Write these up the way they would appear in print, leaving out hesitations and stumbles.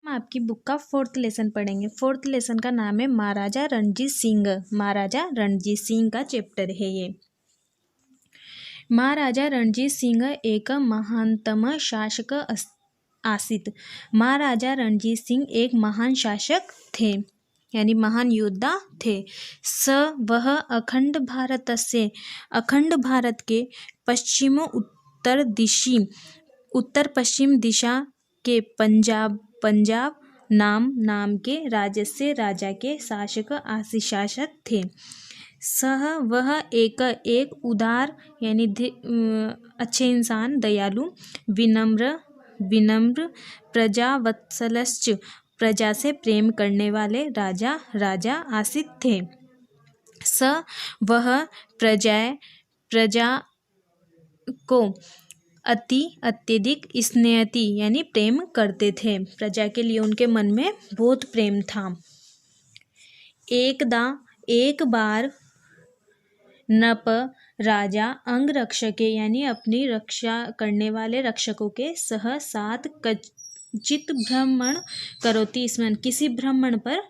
आपकी बुक का 4th lesson पढ़ेंगे। 4th लेसन का नाम है महाराजा रणजीत सिंह। महाराजा रणजीत सिंह का चैप्टर है ये। महाराजा रणजीत सिंह एक महानतम शासक आसीत। महाराजा रणजीत सिंह एक महान शासक थे, यानी महान योद्धा थे। वह अखंड भारत के उत्तर पश्चिम दिशा के पंजाब नाम के राज्य से राजा के शासक थे। वह एक उदार यानी अच्छे इंसान, दयालु, विनम्र प्रजावत्सलश्च प्रजा से प्रेम करने वाले राजा आसीत थे। वह प्रजा को अत्यधिक स्नेहती यानी प्रेम करते थे। प्रजा के लिए उनके मन में बहुत प्रेम था। एक बार नप राजा अंगरक्षके यानी अपनी रक्षा करने वाले रक्षकों के साथ कचित भ्रमण करोति स्मरण किसी भ्रमण पर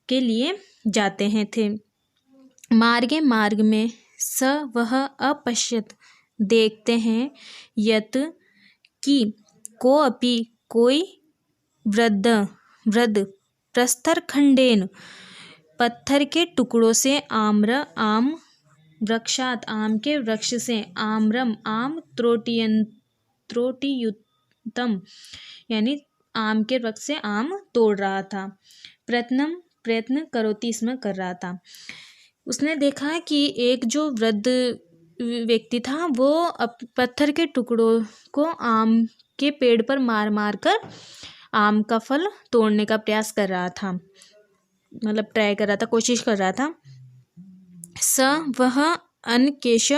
के लिए जाते हैं थे। मार्ग में वह अपश्यत देखते हैं यत कि कोई वृद्ध प्रस्तरखंडेन पत्थर के टुकड़ों से आम वृक्षात आम के वृक्ष से आम त्रोटियुतम यानी आम के वृक्ष से आम तोड़ रहा था। प्रयत्न करोति इसमें कर रहा था। उसने देखा कि एक जो वृद्ध व्यक्ति था वो पत्थर के टुकड़ों को आम के पेड़ पर मार कर आम का फल तोड़ने का प्रयास कर रहा था, मतलब ट्राई कर रहा था, कोशिश कर रहा था। वह अनकेश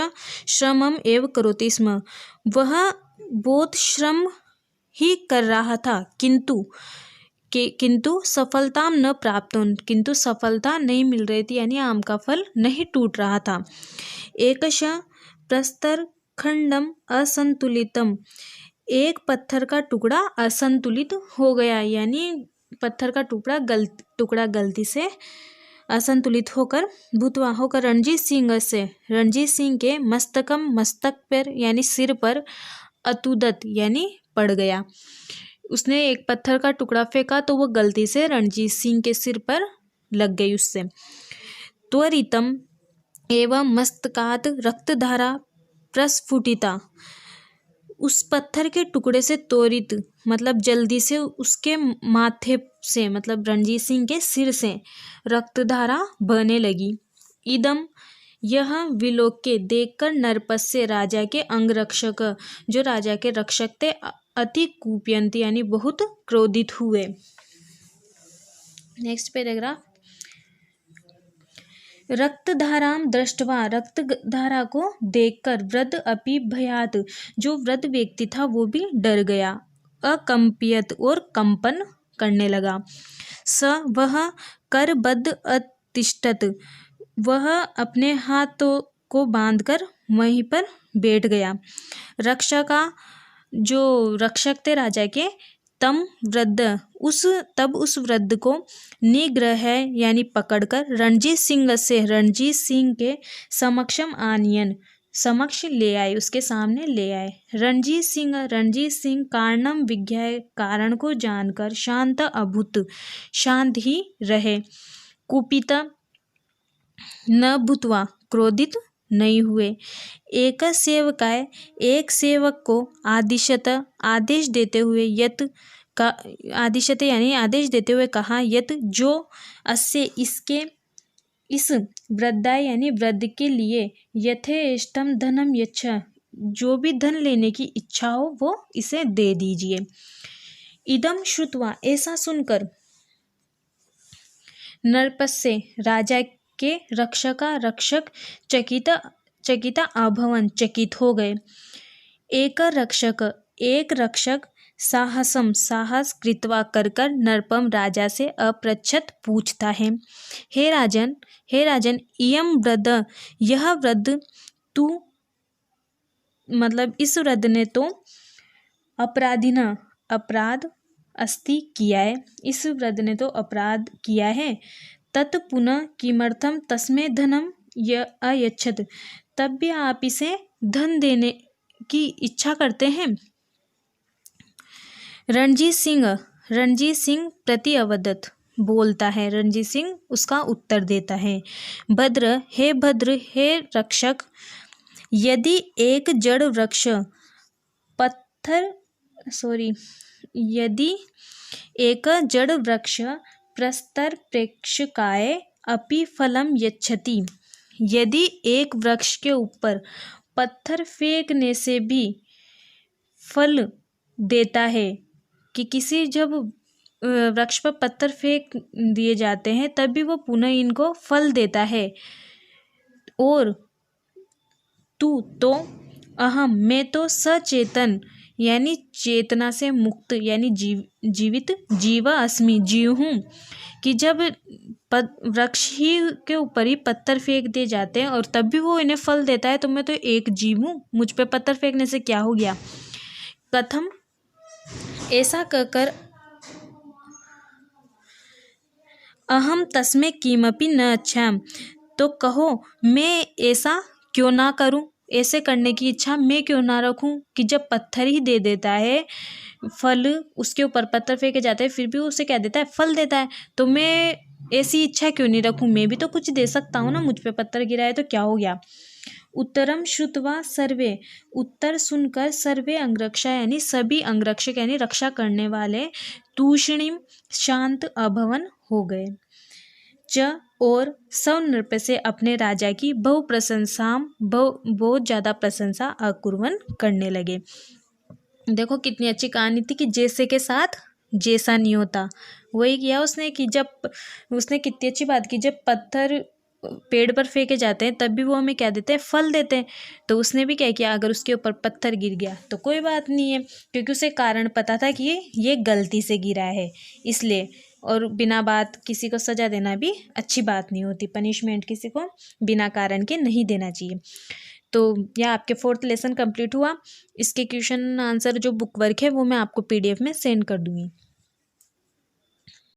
श्रमम एव करोति स्म, वह बहुत श्रम ही कर रहा था किंतु सफलता न प्राप्त, किंतु सफलता नहीं मिल रही थी, यानी आम का फल नहीं टूट रहा था। एकश प्रस्तर खंडम असंतुलितम, एक पत्थर का टुकड़ा असंतुलित हो गया, यानी पत्थर का टुकड़ा गलती से असंतुलित होकर भूतवा होकर रणजीत सिंह के मस्तक पर यानी सिर पर अतुदत यानी पड़ गया। उसने एक पत्थर का टुकड़ा फेंका तो वो गलती से रणजीत सिंह के सिर पर लग गई उससे। त्वरितम एवं मस्तकात रक्तधारा प्रस्फुटिता, उस पत्थर के टुकड़े से त्वरित मतलब जल्दी से उसके माथे से मतलब रणजीत सिंह के सिर से रक्तधारा बहने लगी। इदम यह विलोक्य देखकर नरपस्य राजा के अंगरक्षक, जो राजा के रक्षक थे, अति कुपियन्ति यानी बहुत क्रोधित हुए। Next paragraph. रक्तधाराम दृष्टवा, रक्तधारा को देखकर वृद्ध अपि भयात, जो वृद्ध व्यक्ति था वो भी डर गया। अकंपियत और कंपन करने लगा। वह करबद्ध अतिष्ठत, वह अपने हाथों को बांधकर वहीं पर बैठ गया। जो रक्षक थे राजा के, तब उस वृद्ध को निग्रह यानी पकड़कर रणजीत सिंह के समक्ष ले आए, उसके सामने ले आए। रणजीत सिंह कारणम विज्ञाय, कारण को जानकर शांत अभूत, शांत ही रहे। कुपित न भूत्वा, क्रोधित नहीं हुए। एक सेवक को आदेश देते हुए कहा यत जो अस्य इस वृद्धाय यानी वृद्ध के लिए यथेष्टम धनम यच्छ, जो भी धन लेने की इच्छा हो वो इसे दे दीजिए। इदम श्रुत्वा, ऐसा सुनकर नरपस्य राजा के रक्षक चकित अभवन, चकित हो गए। एक रक्षक साहस कृत्वा कर नरपम राजा से अपृच्छत पूछता है, हे राजन इयम वृद्ध, यह वृद्ध तू मतलब इस वृद्ध ने तो अपराध अस्ति किया है, इस वृद्ध ने तो अपराध किया है। तत् पुनः किमर्थम तस्मै धनम अयच्छत, तब भी आप इसे धन देने की इच्छा करते हैं। रणजीत सिंह प्रति अवदत्त बोलता है, रणजीत सिंह उसका उत्तर देता है। भद्र हे रक्षक, यदि एक जड़ वृक्ष प्रस्तर प्रेक्षकाय अपि फलम यच्छति, यदि एक वृक्ष के ऊपर पत्थर फेंकने से भी फल देता है, कि किसी जब वृक्ष पर पत्थर फेंक दिए जाते हैं तब भी वो पुनः इनको फल देता है। और तू तो अहम, मैं तो सचेतन यानी चेतना से मुक्त यानी जीवित जीवा अस्मि, जीव हूँ, कि जब वृक्ष ही के ऊपर ही पत्थर फेंक दिए जाते हैं और तब भी वो इन्हें फल देता है, तो मैं तो एक जीव हूँ, मुझ पे पत्थर फेंकने से क्या हो गया। कथम, ऐसा कहकर अहम तस्मै किमपि न अच्छाम, तो कहो मैं ऐसा क्यों ना करूं, ऐसे करने की इच्छा मैं क्यों ना रखूं, कि जब पत्थर ही दे देता है, फल उसके ऊपर पत्थर फेंके जाते हैं फिर भी उसे क्या देता है, फल देता है, तो मैं ऐसी इच्छा क्यों नहीं रखूं, मैं भी तो कुछ दे सकता हूँ ना, मुझ पे पत्थर गिरा है तो क्या हो गया। उत्तरम श्रुत्वा सर्वे, उत्तर सुनकर सर्वे अंगरक्षा यानी सभी अंगरक्षक यानी रक्षा करने वाले तूष्णीम शांत अभवन हो गए। और सब नृप से अपने राजा की बहुत ज़्यादा प्रशंसा अकुर्वन करने लगे। देखो कितनी अच्छी कहानी थी कि जैसे के साथ जैसा नहीं होता, वही किया उसने कि जब उसने कितनी अच्छी बात की, जब पत्थर पेड़ पर फेंके जाते हैं तब भी वो हमें क्या देते हैं, फल देते हैं। तो उसने भी क्या किया, अगर उसके ऊपर पत्थर गिर गया तो कोई बात नहीं है, क्योंकि उसे कारण पता था कि ये गलती से गिरा है इसलिए। और बिना बात किसी को सजा देना भी अच्छी बात नहीं होती, पनिशमेंट किसी को बिना कारण के नहीं देना चाहिए। तो यह आपके 4th लेसन कंप्लीट हुआ। इसके क्वेश्चन आंसर जो बुक वर्क है वो मैं आपको PDF में सेंड कर दूँगी।